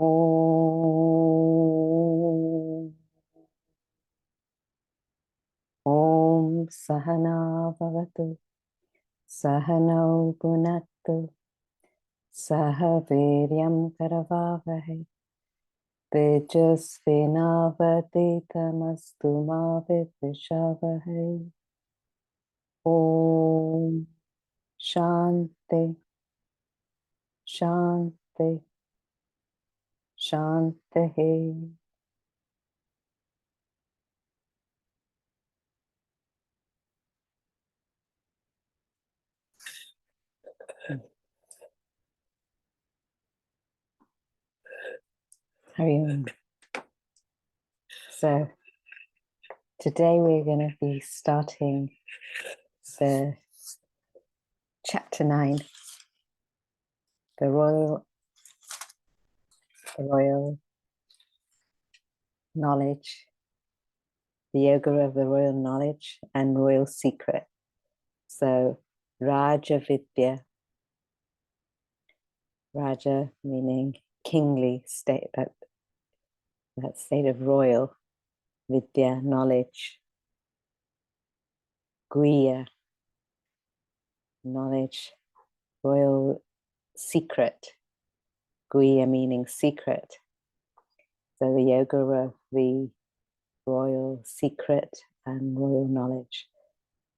Om Om Sahana Bhavatu Sahano Bhunaktu Saha Viryam Karavavahe Tejasvinavaditamastu ma Vidvishavahe. Om Shanti Shanti Shanti. Hari. So today we're going to be starting the chapter 9, the royal knowledge, the yoga of the royal knowledge and royal secret. So Raja Vidya, Raja meaning kingly state, that state of royal, Vidya, knowledge, Guya, knowledge, royal secret, Guya meaning secret. So the yoga of the royal secret and royal knowledge.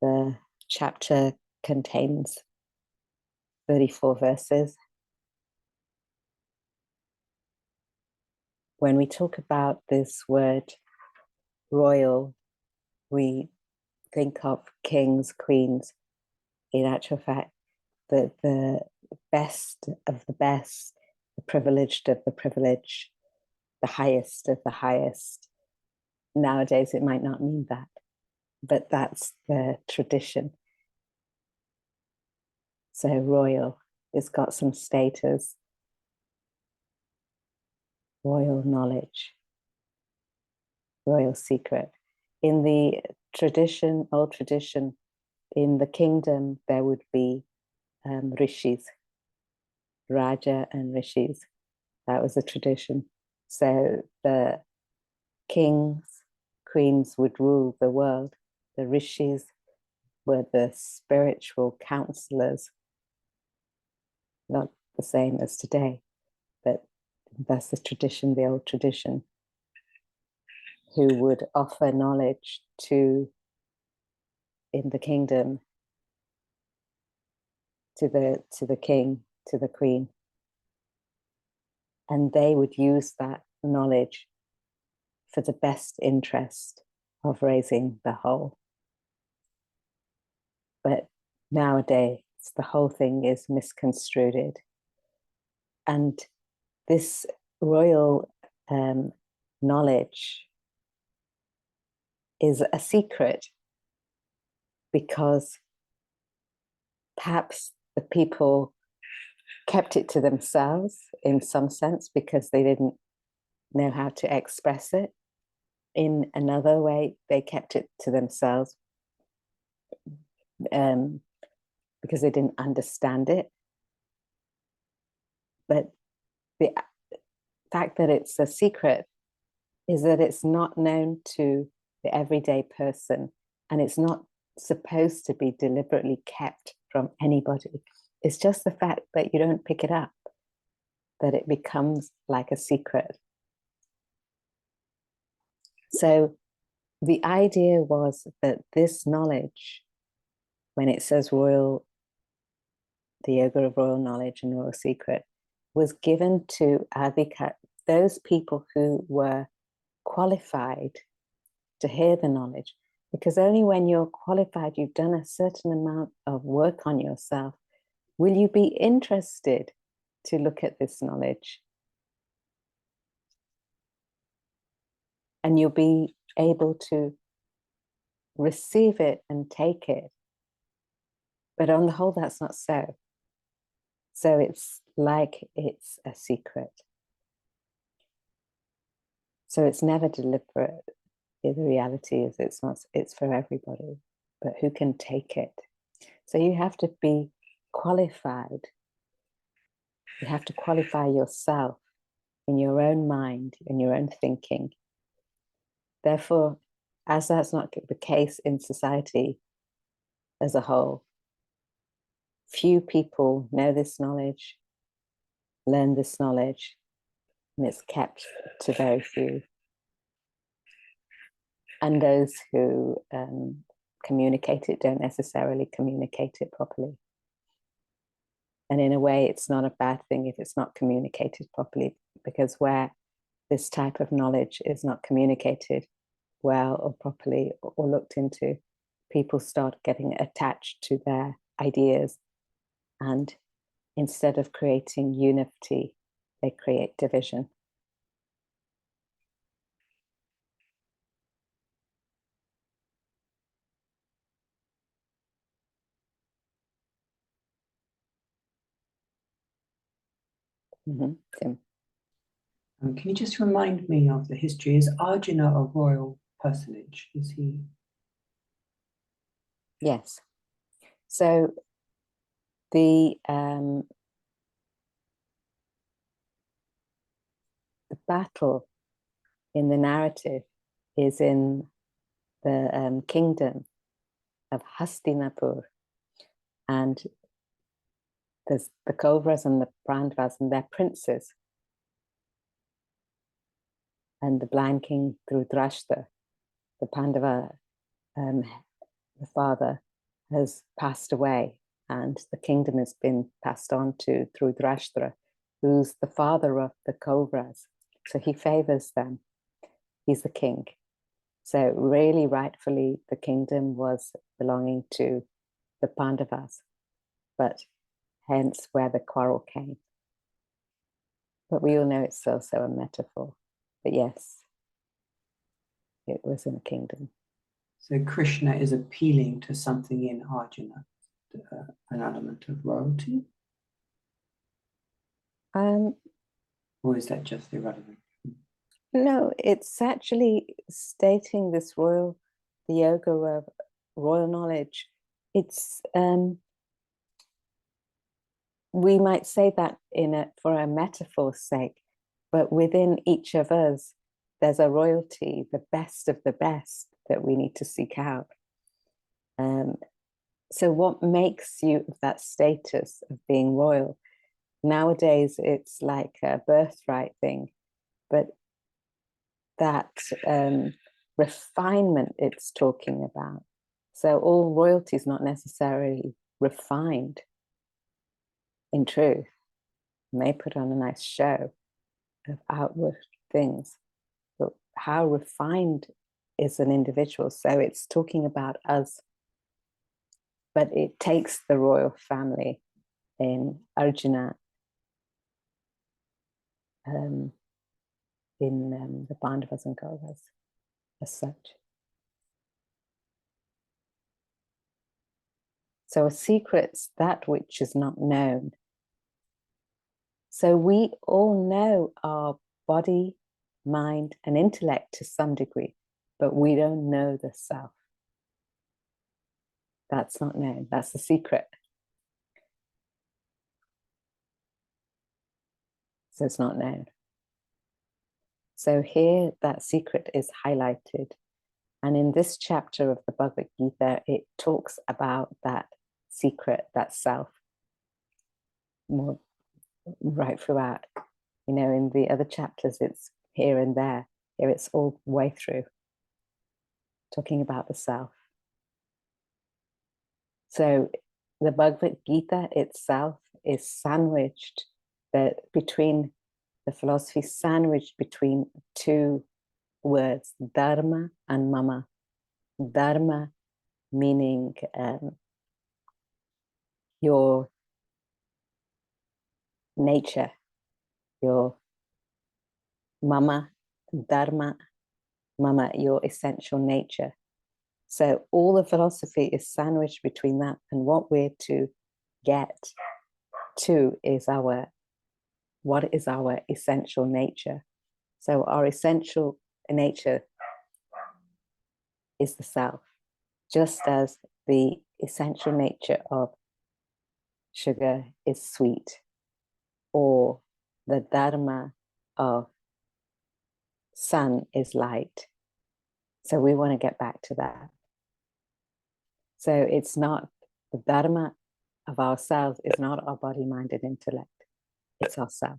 The chapter contains 34 verses. When we talk about this word royal, we think of kings, queens. In actual fact, the best of the best, the privileged of the privileged, the highest of the highest. Nowadays, it might not mean that, but that's the tradition. So royal, it's got some status. Royal knowledge, royal secret. In the tradition, old tradition, in the kingdom, there would be rishis, Raja and rishis. That was a tradition. So the kings, queens would rule the world. The rishis were the spiritual counselors, not the same as today, but that's the tradition, the old tradition, who would offer knowledge to, in the kingdom, to the king, to the queen. And they would use that knowledge for the best interest of raising the whole. But nowadays, the whole thing is misconstrued. And this royal knowledge is a secret because perhaps the people kept it to themselves in some sense because they didn't know how to express it. In another way, they kept it to themselves because they didn't understand it. But the fact that it's a secret is that it's not known to the everyday person, and it's not supposed to be deliberately kept from anybody. It's just the fact that you don't pick it up, that it becomes like a secret. So the idea was that this knowledge, when it says royal, the yoga of royal knowledge and royal secret, was given to adhikar, those people who were qualified to hear the knowledge, because only when you're qualified, you've done a certain amount of work on yourself, will you be interested to look at this knowledge. And you'll be able to receive it and take it. But on the whole, that's not so. So it's like it's a secret. So it's never deliberate. The reality is it's for everybody, but who can take it? So you have to be qualified. You have to qualify yourself in your own mind, in your own thinking. Therefore, as that's not the case in society as a whole, few people know this knowledge, learn this knowledge, and it's kept to very few. And those who communicate it don't necessarily communicate it properly. And in a way, it's not a bad thing if it's not communicated properly, because where this type of knowledge is not communicated well or properly or looked into, people start getting attached to their ideas, and instead of creating unity, they create division. Tim. Can you just remind me of the history? Is Arjuna a royal personage? Is he? Yes. So the battle in the narrative is in the kingdom of Hastinapur, and there's the Kauravas and the Pandavas and their princes, and the blind king Dhritarashtra, the Pandava, the father, has passed away, and the kingdom has been passed on to Dhritarashtra, who's the father of the Kauravas. So he favors them. He's the king. So really, rightfully, the kingdom was belonging to the Pandavas, but hence where the quarrel came. But we all know it's also a metaphor. But yes, it was in a kingdom. So Krishna is appealing to something in Arjuna, an element of royalty? Or is that just irrelevant? No, it's actually stating this the yoga of royal knowledge. It's we might say that for a metaphor's sake, but within each of us, there's a royalty, the best of the best, that we need to seek out. So what makes you that status of being royal? Nowadays, it's like a birthright thing, but that refinement it's talking about. So all royalty is not necessarily refined in truth. You may put on a nice show of outward things, but how refined is an individual? So it's talking about us, but it takes the royal family in Arjuna, in the Pandavas and Kauravas as such. So a secret's that which is not known. So we all know our body, mind, and intellect to some degree, but we don't know the self. That's not known. That's the secret. So it's not known. So here that secret is highlighted. And in this chapter of the Bhagavad Gita, it talks about that secret, that self, more right throughout. You know, in the other chapters, it's here and there. Here it's all the way through, talking about the self. So the Bhagavad Gita itself is sandwiched between the philosophy, sandwiched between two words, dharma and mama. Dharma meaning your nature, your mama, dharma, mama, your essential nature. So all the philosophy is sandwiched between that, and what we're to get to is what is our essential nature. So our essential nature is the self, just as the essential nature of sugar is sweet, or the dharma of sun is light. So we want to get back to that. So it's not the dharma of ourselves, is not our body, mind, and intellect. It's ourself.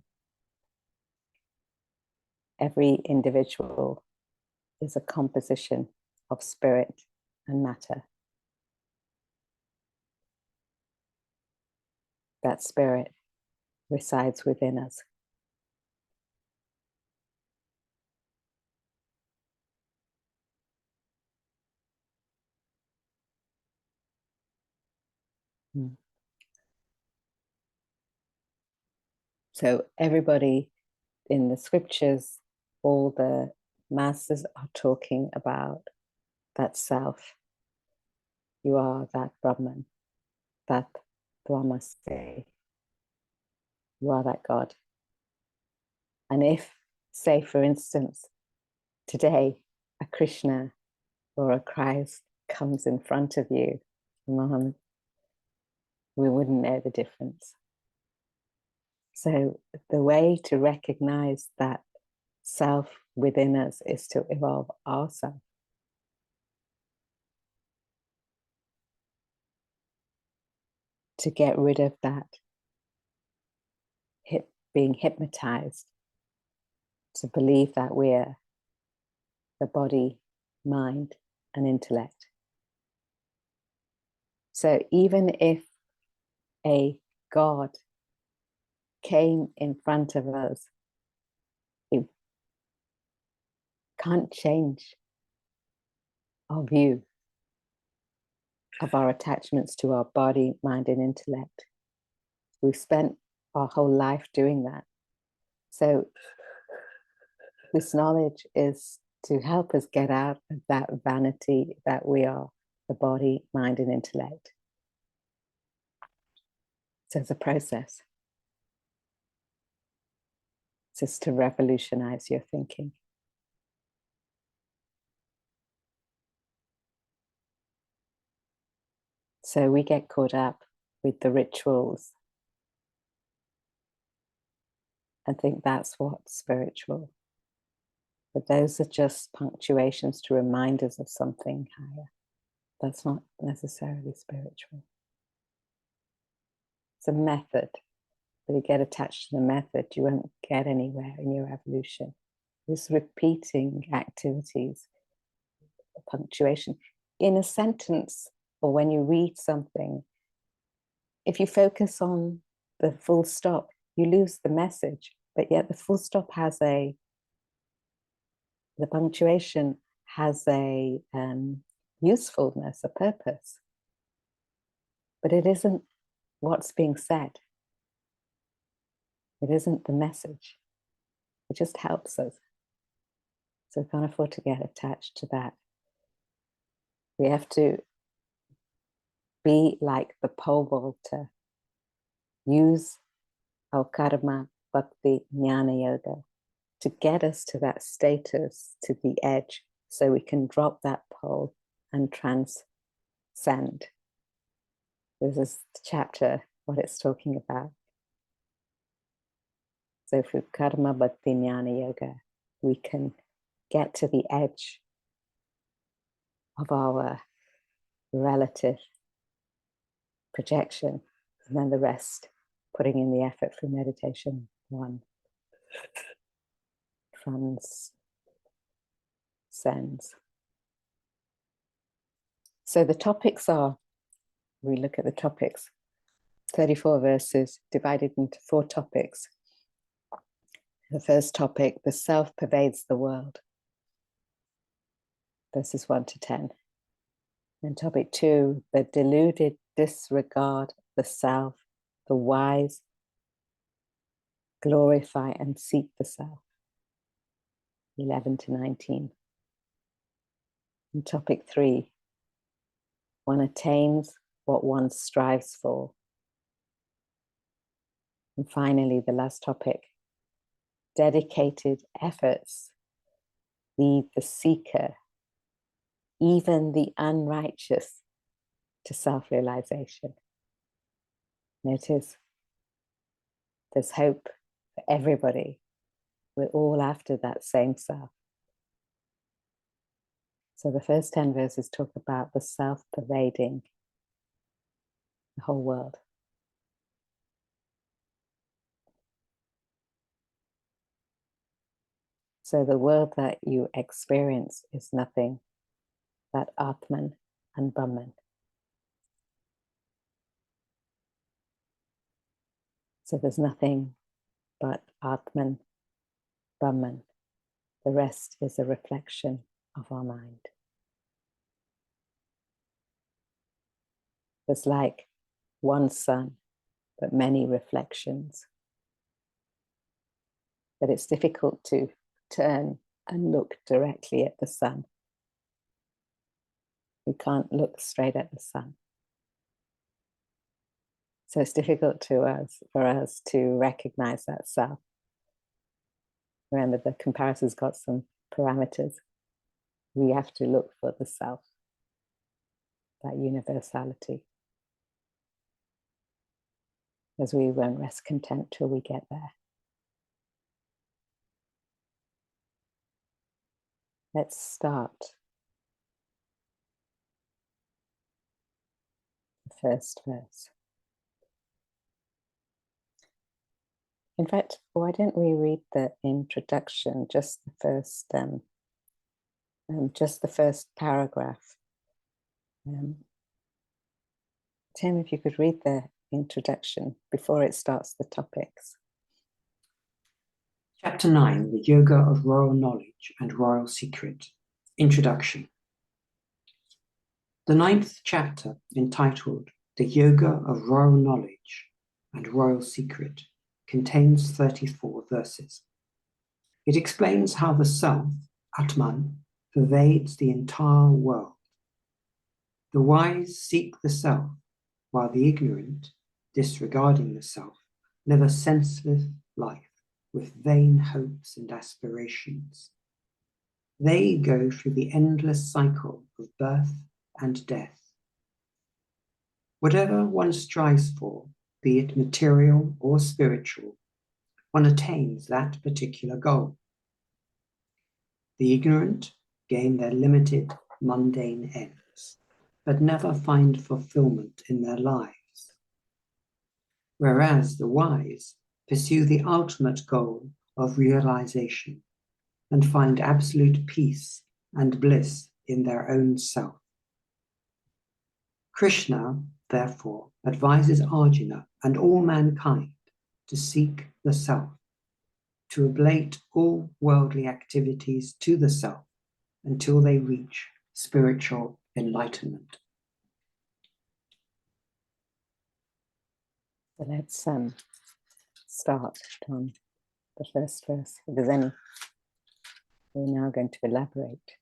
Every individual is a composition of spirit and matter. That spirit resides within us. So everybody in the scriptures, all the masters are talking about that self. You are that Brahman, that Brahmaste. You are that God. And if, say, for instance, today a Krishna or a Christ comes in front of you, Muhammad, we wouldn't know the difference. So the way to recognize that self within us is to evolve ourselves. To get rid of that being hypnotized, to believe that we're the body, mind, and intellect. So even if a God came in front of us, it can't change our view of our attachments to our body, mind, and intellect. We've spent our whole life doing that. So this knowledge is to help us get out of that vanity that we are the body, mind, and intellect. So it's a process. It's just to revolutionize your thinking. So we get caught up with the rituals and think that's what's spiritual. But those are just punctuations to remind us of something higher. That's not necessarily spiritual. It's a method. But you get attached to the method, you won't get anywhere in your evolution. Just repeating activities, punctuation. In a sentence, or when you read something, if you focus on the full stop, you lose the message. But yet the full stop has the punctuation has a usefulness, a purpose. But it isn't what's being said. It isn't the message. It just helps us. So we can't afford to get attached to that. We have to be like the pole vaulter. Use our karma, bhakti, jnana yoga to get us to that status, to the edge, so we can drop that pole and transcend. This is the chapter, what it's talking about. So through karma, bhakti, jnana yoga, we can get to the edge of our relative projection, and then the rest, putting in the effort through meditation, one transcends. So the topics are, we look at the topics, 34 verses divided into 4 topics. The first topic, the self pervades the world, verses 1 to 10. And topic 2, the deluded disregard the self, the wise glorify and seek the self, 11 to 19. And topic 3, one attains what one strives for. And finally, the last topic, dedicated efforts lead the seeker, even the unrighteous, to self-realization. Notice there's hope for everybody. We're all after that same self. So the first 10 verses talk about the self pervading the whole world. So the world that you experience is nothing but Atman and Brahman. So there's nothing but Atman, Brahman. The rest is a reflection of our mind. There's like one sun, but many reflections. But it's difficult to turn and look directly at the sun. We can't look straight at the sun. So it's difficult for us to recognize that self. Remember, the comparison's got some parameters. We have to look for the self, that universality. Because we won't rest content till we get there. Let's start the first verse. In fact, why don't we read the introduction, just the first paragraph. Tim, if you could read the introduction before it starts the topics. Chapter 9, the Yoga of Royal Knowledge and Royal Secret. Introduction. The 9th chapter, entitled The Yoga of Royal Knowledge and Royal Secret, contains 34 verses. It explains how the self, Atman, pervades the entire world. The wise seek the self, while the ignorant, disregarding the self, live a senseless life with vain hopes and aspirations. They go through the endless cycle of birth and death. Whatever one strives for, be it material or spiritual, one attains that particular goal. The ignorant gain their limited, mundane ends, but never find fulfillment in their lives. Whereas the wise pursue the ultimate goal of realization and find absolute peace and bliss in their own self. Krishna, therefore, advises Arjuna and all mankind to seek the self, to ablate all worldly activities to the self until they reach spiritual enlightenment. So let's start on the first verse. If there's any, we're now going to elaborate.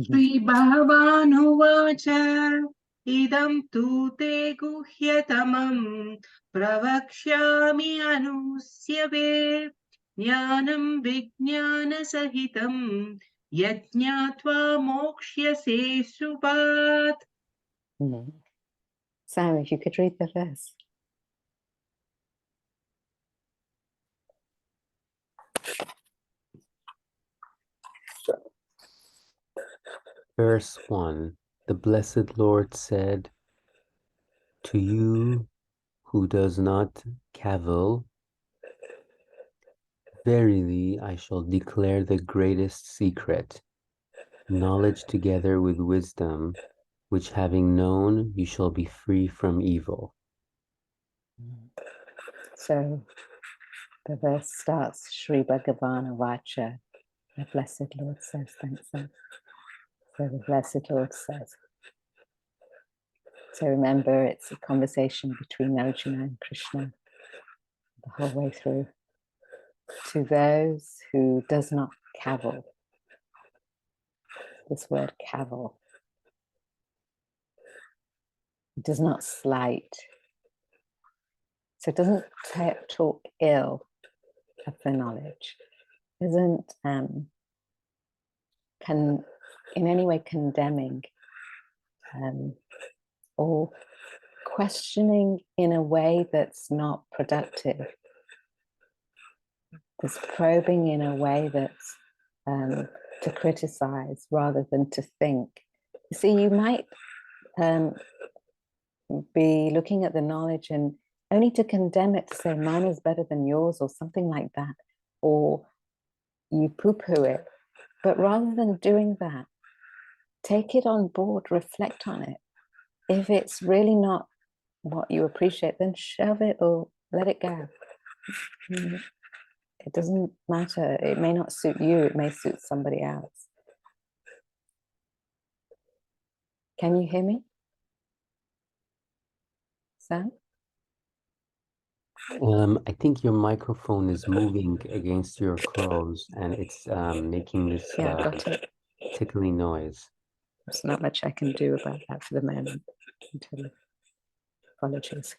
Sri Bhagavan idam tu te guhyatamam pravakshyami anusyave jnanam vijnana sahitam yajñātva mokshyase subhat. Sam, if you could read the verse. Verse 1. The Blessed Lord said, "To you who does not cavil, verily I shall declare the greatest secret, knowledge together with wisdom, which having known, you shall be free from evil." So the verse starts, Sri Bhagavan Vacha, the Blessed Lord says, thanks. So the Blessed Lord says. So remember, it's a conversation between Arjuna and Krishna the whole way through. To those who does not cavil, this word cavil, does not slight. So it doesn't talk ill of the knowledge, isn't in any way condemning or questioning in a way that's not productive. There's probing in a way that's to criticize rather than to think. You see, you might be looking at the knowledge and only to condemn it, to say mine is better than yours or something like that, or you poo-poo it. But rather than doing that, take it on board, reflect on it. If it's really not what you appreciate, then shove it or let it go. It doesn't matter. It may not suit you. It may suit somebody else. Can you hear me, Sam? I think your microphone is moving against your clothes and it's making this Got it. tickly noise. There's not much I can do about that for the moment. Apologies.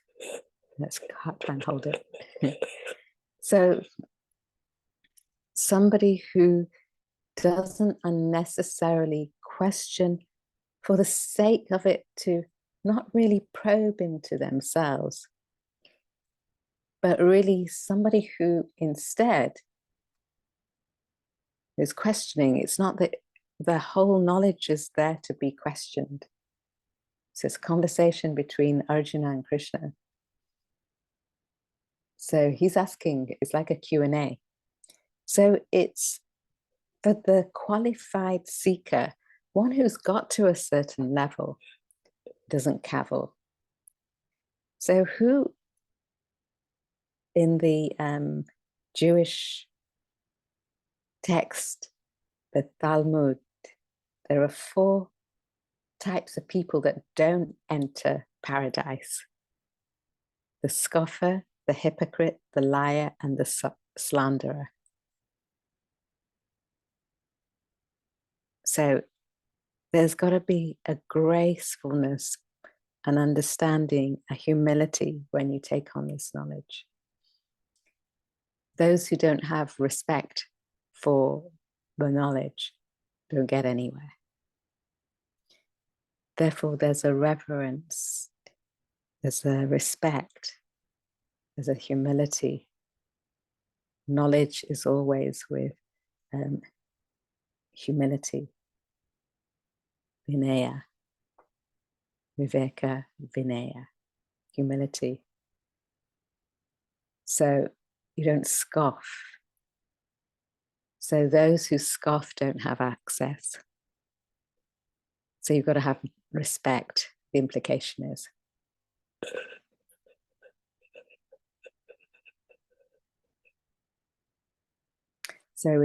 Let's try and hold it. So somebody who doesn't unnecessarily question for the sake of it, to not really probe into themselves, but really somebody who instead is questioning. It's not that the whole knowledge is there to be questioned. So it's a conversation between Arjuna and Krishna. So he's asking, it's like a Q&A. So it's for the qualified seeker, one who's got to a certain level, doesn't cavil. So who in the Jewish text, the Talmud, there are 4 types of people that don't enter paradise: the scoffer, the hypocrite, the liar, and the slanderer. So there's got to be a gracefulness, an understanding, a humility when you take on this knowledge. Those who don't have respect for the knowledge don't get anywhere. Therefore, there's a reverence, there's a respect, there's a humility. Knowledge is always with humility, vinaya, viveka, vinaya, humility. So you don't scoff. So those who scoff don't have access. So you've got to have respect, the implication is. So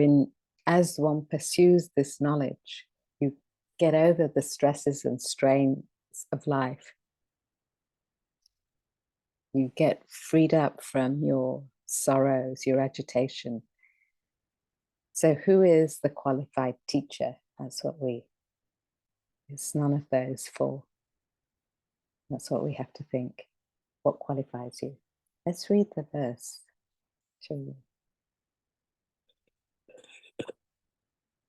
as one pursues this knowledge, you get over the stresses and strains of life. You get freed up from your sorrows, your agitation. So who is the qualified teacher? That's what it's none of those 4. That's what we have to think. What qualifies you? Let's read the verse. Show you.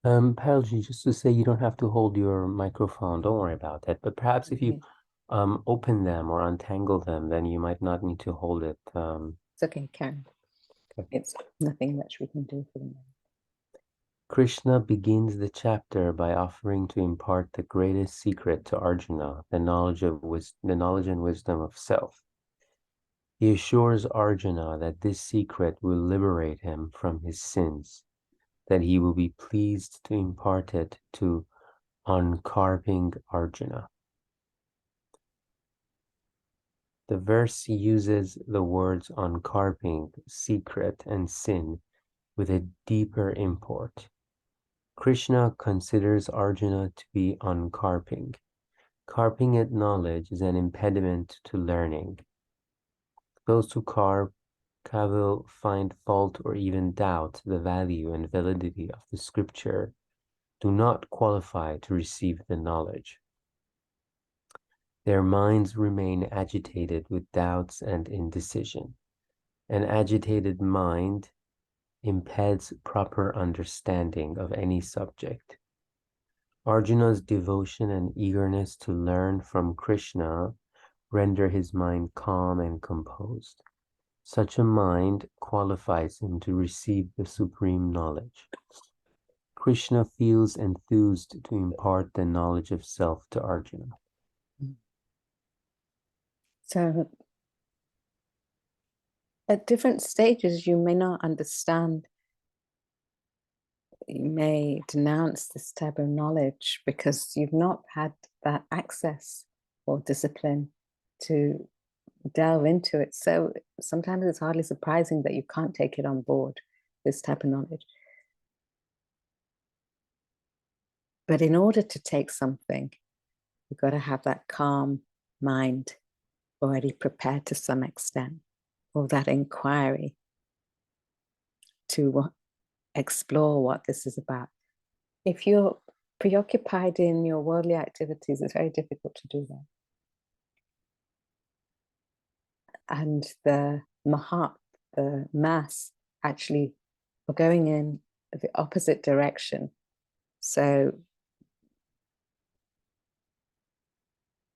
Paralji, just to say, you don't have to hold your microphone. Don't worry about that. But perhaps if you open them or untangle them, then you might not need to hold it. It's okay, Karen. Okay. It's nothing much we can do for the moment. Krishna begins the chapter by offering to impart the greatest secret to Arjuna, the knowledge and wisdom of self. He assures Arjuna that this secret will liberate him from his sins, that he will be pleased to impart it to uncarping Arjuna. The verse uses the words uncarping, secret, and sin with a deeper import. Krishna considers Arjuna to be uncarping. Carping at knowledge is an impediment to learning. Those who carp, cavil, find fault, or even doubt the value and validity of the scripture do not qualify to receive the knowledge. Their minds remain agitated with doubts and indecision. An agitated mind impedes proper understanding of any subject. Arjuna's devotion and eagerness to learn from Krishna render his mind calm and composed. Such a mind qualifies him to receive the supreme knowledge. Krishna feels enthused to impart the knowledge of self to Arjuna. So at different stages, you may not understand. You may denounce this type of knowledge because you've not had that access or discipline to delve into it. So sometimes it's hardly surprising that you can't take it on board, this type of knowledge. But in order to take something, you've got to have that calm mind already prepared to some extent, or that inquiry to explore what this is about. If you're preoccupied in your worldly activities, it's very difficult to do that. And the mahat, the mass, actually are going in the opposite direction. So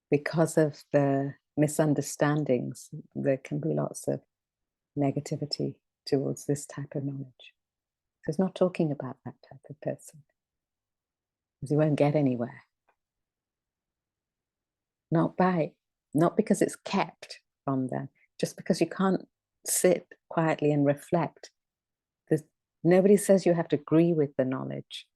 because of the misunderstandings, there can be lots of negativity towards this type of knowledge. So it's not talking about that type of person, because you won't get anywhere. Not because it's kept from them, just because you can't sit quietly and reflect. Nobody says you have to agree with the knowledge,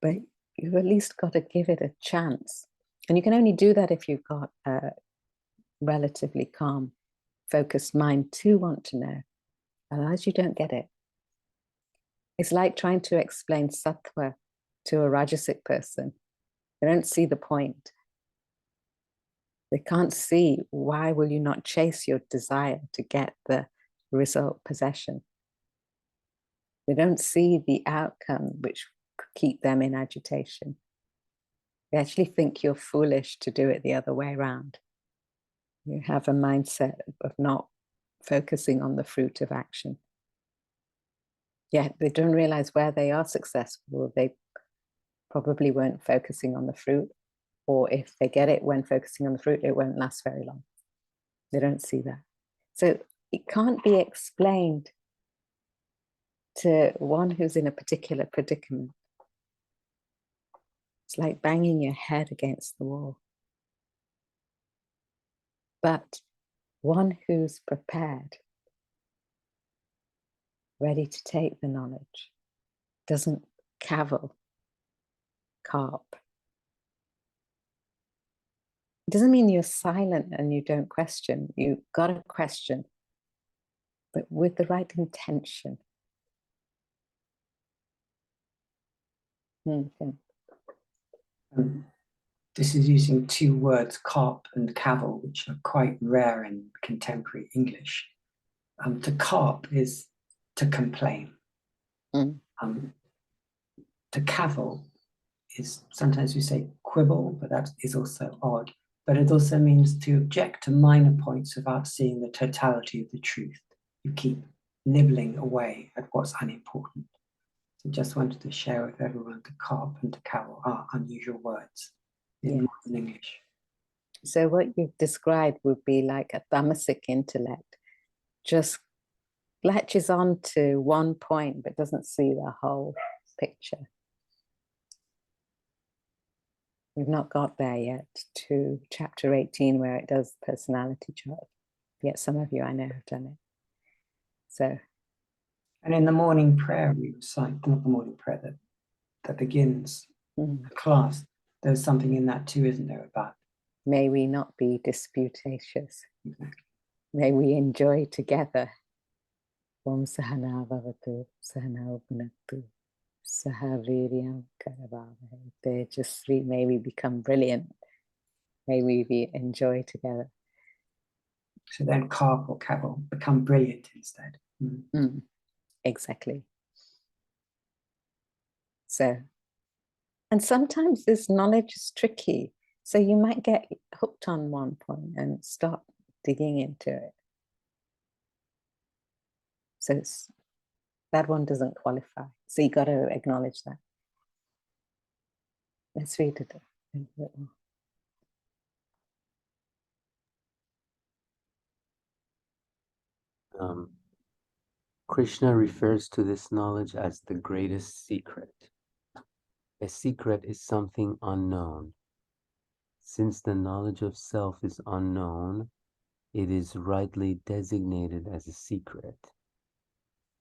but you've at least got to give it a chance. And you can only do that if you've got a relatively calm, focused mind to want to know. Otherwise, you don't get it. It's like trying to explain sattva to a rajasic person. They don't see the point. They can't see why will you not chase your desire to get the result, possession. They don't see the outcome which could keep them in agitation. They actually think you're foolish to do it the other way around. You have a mindset of not focusing on the fruit of action. Yet they don't realize where they are successful. They probably weren't focusing on the fruit, or if they get it when focusing on the fruit, it won't last very long. They don't see that. So it can't be explained to one who's in a particular predicament. It's like banging your head against the wall. But one who's prepared, ready to take the knowledge, doesn't cavil, carp. It doesn't mean you're silent and you don't question. You've got to question, but with the right intention. Okay. This is using two words, carp and cavil, which are quite rare in contemporary English. To carp is to complain. To cavil is, sometimes we say quibble, but that is also odd. But it also means to object to minor points without seeing the totality of the truth. You keep nibbling away at what's unimportant. So just wanted to share with everyone the carp and the cavil are unusual words in modern English. So what you've described would be like a tamasic intellect, just latches on to one point but doesn't see the whole picture. We've not got there yet to chapter 18 where it does personality chart. Yet some of you I know have done it. So, and in the morning prayer we recite, not the morning prayer that begins the class, there's something in that too, isn't there, about may we not be disputatious. Exactly. May we enjoy together. Om sahana bhavatu sahana bhunaktu sahaviryam karavavahe tejasvi. May we become brilliant. May we enjoy together. So then carp or cavil become brilliant instead. Exactly. So, and sometimes this knowledge is tricky. So you might get hooked on one point and start digging into it. So that one doesn't qualify. So you got to acknowledge that. Let's read it a bit more. Krishna refers to this knowledge as the greatest secret. A secret is something unknown. Since the knowledge of self is unknown, it is rightly designated as a secret.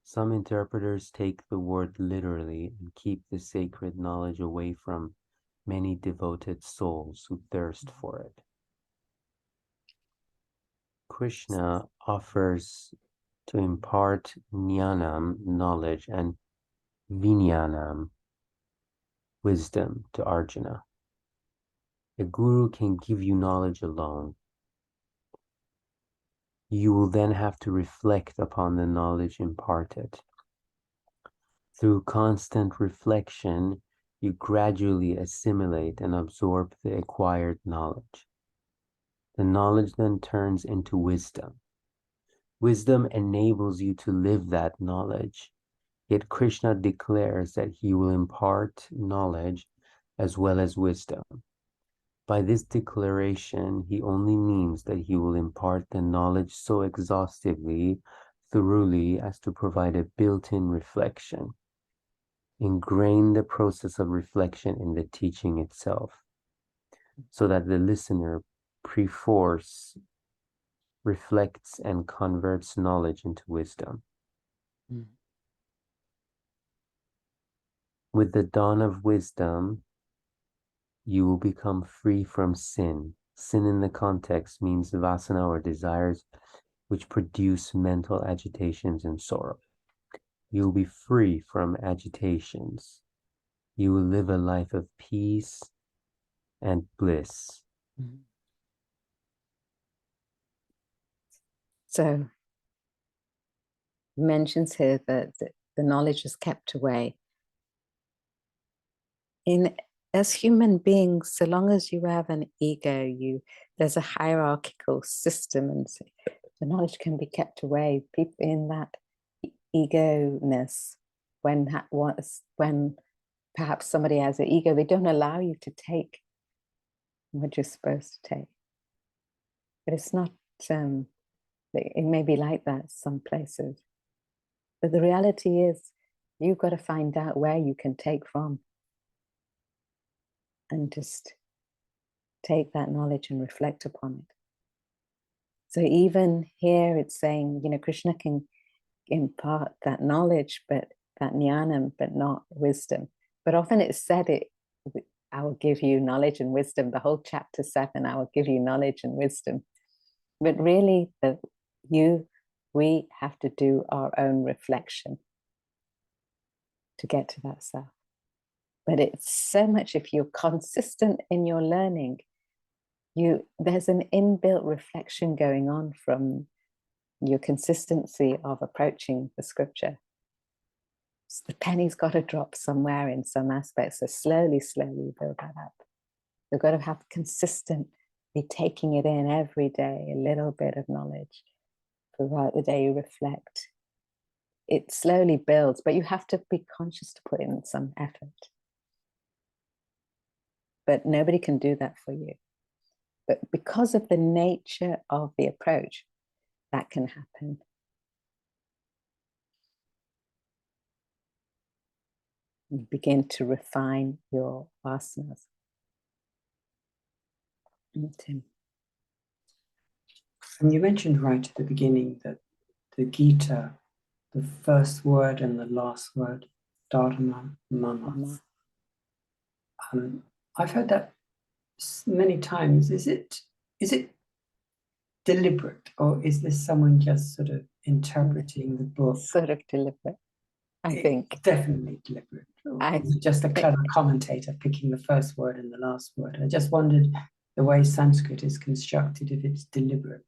Some interpreters take the word literally and keep the sacred knowledge away from many devoted souls who thirst for it. Krishna offers to impart jnanam, knowledge, and vijnanam, wisdom, to Arjuna. A guru can give you knowledge alone. You will then have to reflect upon the knowledge imparted. Through constant reflection, you gradually assimilate and absorb the acquired knowledge. The knowledge then turns into wisdom. Wisdom enables you to live that knowledge. Yet Krishna declares that he will impart knowledge as well as wisdom. By this declaration, he only means that he will impart the knowledge so exhaustively, thoroughly, as to provide a built-in reflection. Ingrain the process of reflection in the teaching itself, so that the listener perforce reflects and converts knowledge into wisdom. With the dawn of wisdom, you will become free from sin. Sin in the context means vasana or desires which produce mental agitations and sorrow. You will be free from agitations. You will live a life of peace and bliss. So, it mentions here that the knowledge is kept away. As human beings, so long as you have an ego, there's a hierarchical system, and so the knowledge can be kept away. People in that ego-ness, when perhaps somebody has an ego, they don't allow you to take what you're supposed to take. But it's not, it may be like that some places. But the reality is, you've got to find out where you can take from. And just take that knowledge and reflect upon it. So even here it's saying, Krishna can impart that knowledge, but that jnanam, but not wisdom. But often it's said, I will give you knowledge and wisdom. The whole chapter 7, I will give you knowledge and wisdom. But really, we have to do our own reflection to get to that self. But it's so much, if you're consistent in your learning, there's an inbuilt reflection going on from your consistency of approaching the scripture. So the penny's got to drop somewhere in some aspects. So slowly build that up. You've got to have consistent, be taking it in every day, a little bit of knowledge. Throughout the day you reflect. It slowly builds, but you have to be conscious to put in some effort. But nobody can do that for you. But because of the nature of the approach, that can happen. You begin to refine your vasanas. Tim. And you mentioned right at the beginning that the Gita, the first word and the last word, Dharma Mama. I've heard that many times. Is it deliberate, or is this someone just sort of interpreting the book? Sort of deliberate, I think. Definitely deliberate. Or is it just a clever commentator picking the first word and the last word? I just wondered the way Sanskrit is constructed, if it's deliberate.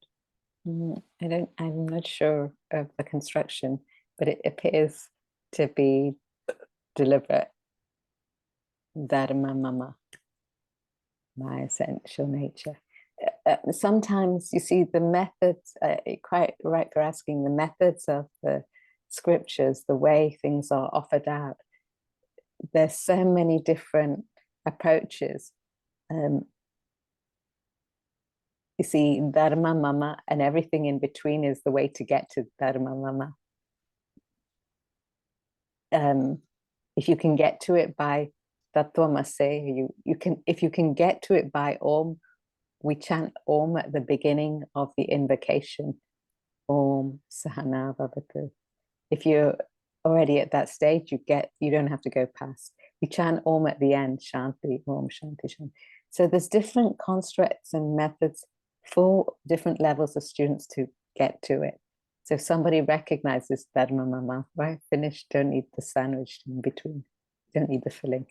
I'm not sure of the construction, but it appears to be deliberate. Dharma Mama, my essential nature. Sometimes you see the methods, quite right for asking, the methods of the scriptures, the way things are offered out. There's so many different approaches. You see, Dharma Mama, and everything in between is the way to get to Dharma Mama. If you can get to it by Tattvamasi, if you can get to it by Om, we chant Om at the beginning of the invocation. Om Sahana Bhavatu. If you're already at that stage, you don't have to go past. We chant Om at the end, Shanti, Om Shanti Shanti. So there's different constructs and methods for different levels of students to get to it. So if somebody recognizes Dharma Mama, right, finished, don't need the sandwich in between, don't need the filling.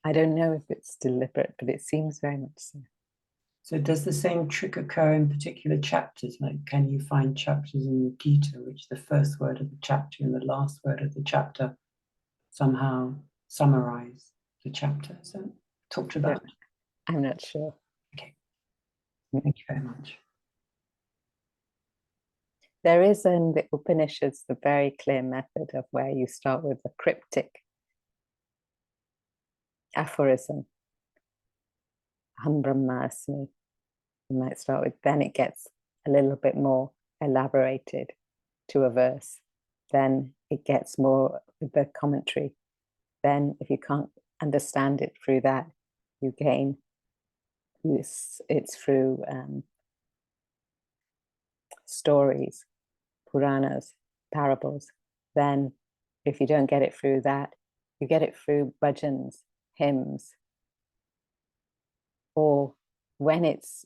I don't know if it's deliberate, but it seems very much so. So does the same trick occur in particular chapters? Like, can you find chapters in the Gita, which the first word of the chapter and the last word of the chapter somehow summarize the chapter? So talked about. I'm not sure. Okay. Thank you very much. There is in the Upanishads the very clear method of where you start with a cryptic aphorism. Aham Brahmasmi. You might start with, then it gets a little bit more elaborated to a verse. Then it gets more with the commentary. Then if you can't understand it through that, you gain, it's through stories, Puranas, parables. Then if you don't get it through that, you get it through bhajans, hymns, or when it's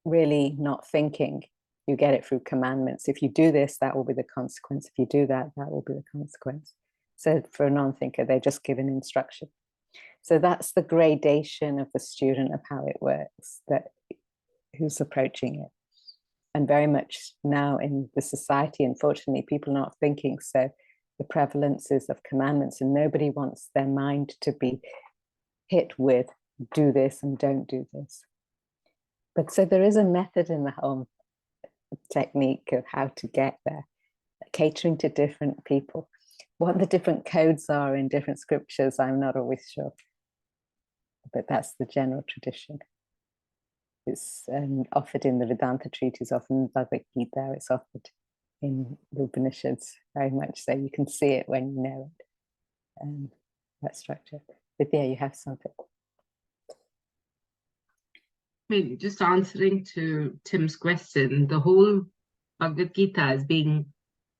really not thinking, you get it through commandments. If you do this, that will be the consequence. If you do that, that will be the consequence. So for a non-thinker, they just give an instruction. So that's the gradation of the student of how it works, that who's approaching it. And very much now in the society, unfortunately, people are not thinking. So the prevalence is of commandments, and nobody wants their mind to be hit with do this and don't do this. But so there is a method in the whole technique of how to get there, catering to different people. What the different codes are in different scriptures, I'm not always sure. But that's the general tradition. It's offered in the Vedanta treatise, often in Bhagavad Gita, it's offered in the Upanishads, very much so. You can see it when you know it, that structure. But yeah, you have something. I mean, just answering to Tim's question, the whole Bhagavad Gita is being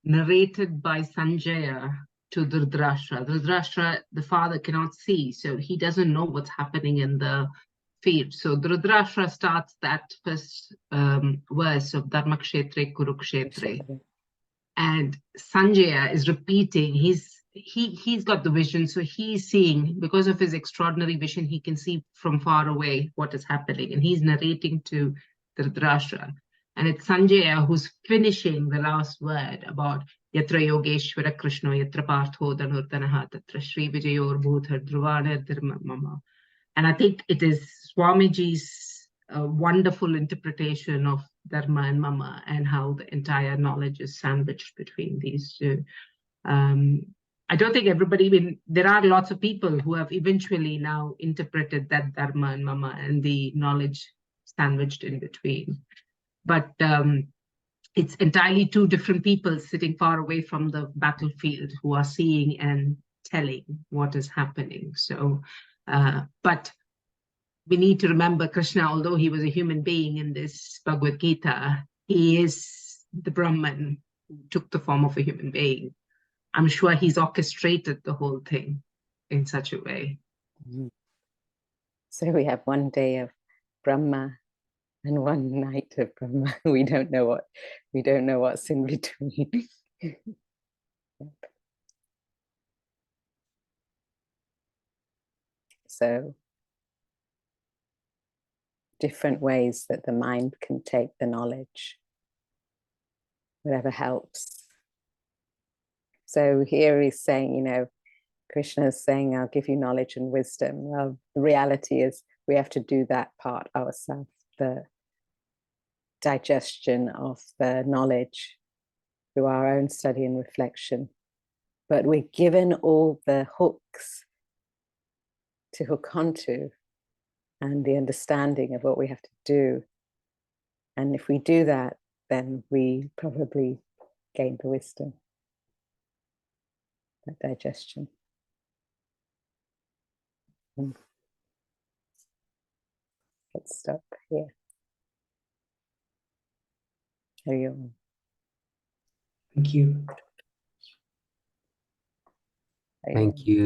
narrated by Sanjaya to Dhritarashtra. Dhritarashtra, the father, cannot see, so he doesn't know what's happening in the field. So Dhritarashtra starts that first verse of Dharmakshetre Kurukshetre. And Sanjaya is repeating, he's got the vision, so he's seeing, because of his extraordinary vision, he can see from far away what is happening, and he's narrating to Dhritarashtra. And it's Sanjaya who's finishing the last word about Yatra Yogeshwara Krishna, Yatra Partho Dhanurdanaha, Tatra Shri Vijayor Bhutar Dhruvanar Dharma Mama. And I think it is Swamiji's wonderful interpretation of Dharma and Mama, and how the entire knowledge is sandwiched between these two. I don't think everybody, there are lots of people who have eventually now interpreted that Dharma and Mama and the knowledge sandwiched in between. But it's entirely two different people sitting far away from the battlefield who are seeing and telling what is happening. So, but we need to remember Krishna, although he was a human being in this Bhagavad Gita, he is the Brahman who took the form of a human being. I'm sure he's orchestrated the whole thing in such a way. So we have one day of Brahma and one night of Brahma. We don't know what's in between. So different ways that the mind can take the knowledge, whatever helps. So here he's saying, Krishna is saying, I'll give you knowledge and wisdom. Well, the reality is we have to do that part ourselves, the digestion of the knowledge through our own study and reflection. But we're given all the hooks to hook onto and the understanding of what we have to do And if we do that, then we probably gain the wisdom, that digestion. Let's stop here. Carry on. Thank you. Carry on. Thank you.